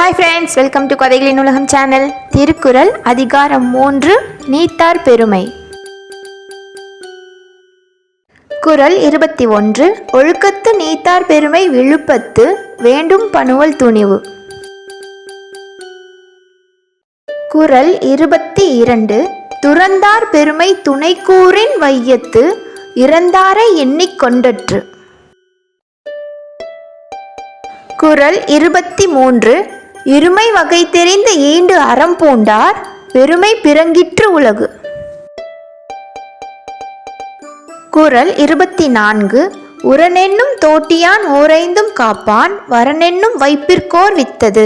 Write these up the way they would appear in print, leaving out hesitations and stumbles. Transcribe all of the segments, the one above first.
Hi friends, welcome to கதைகளின் உலகம் channel. Thirukkural அதிகாரம் 3, நீத்தார் பெருமை. குறள் 21. ஒழுக்கத்து நீத்தார் பெருமை விழுப்பத்து வேண்டும் பணுவல் துணிவு. குறள் 22. துறந்தார் பெருமை துணைக்கூறின் வையத்து இறந்தாரை எண்ணிக்கொண்டற்று. குறள் 23. இருமை வகை தெரிந்து ஈண்டு அறம் பூண்டார் பெருமை பிறங்கிற்று உலகு. குறள் 24. உரனென்னும் தோட்டியான் ஓரைந்தும் காப்பான் வரனென்னும் வைப்பிற்கோர் வித்தது.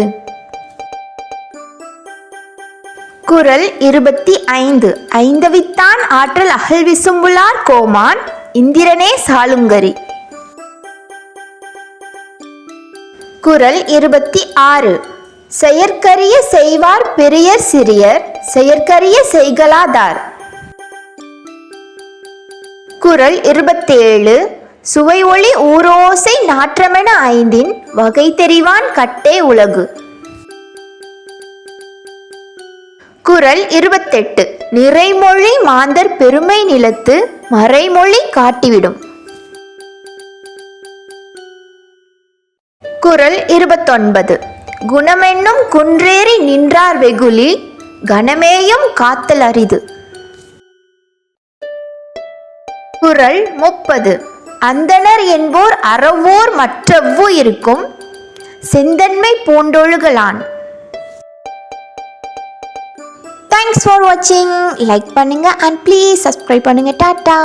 குறள் 25. ஐந்தவித்தான் ஆற்றல் அகல் விசும்புலார் கோமான் இந்திரனே சாளுங்கரி. குறள் 26. செயற்கரிய செய்வார் பெரியர் சிறியர் செயற்கரிய செய்கலாதார். குறள் 27. சுவை ஒளி ஊரோசை நாற்றமென ஐந்தின் வகை தெரிவான் கட்டே உலகு. குறள் 28. நிறைமொழி மாந்தர் பெருமை நிலத்து மறைமொழி காட்டிவிடும். குறள் 29. குணமென்னும் குன்றேறி நின்றார் வெகுளி கணமேயும் காத்தல் அரிது. குறள் 30. அந்தணர் என்போர் அறவோர் மற்றவ்வு இருக்கும் செந்தன்மை பூண்டொழுகலான். தேங்க்ஸ் ஃபார் வாட்சிங். லைக் பண்ணுங்க அண்ட் ப்ளீஸ் சப்ஸ்கிரைப் பண்ணுங்க. டாட்டா.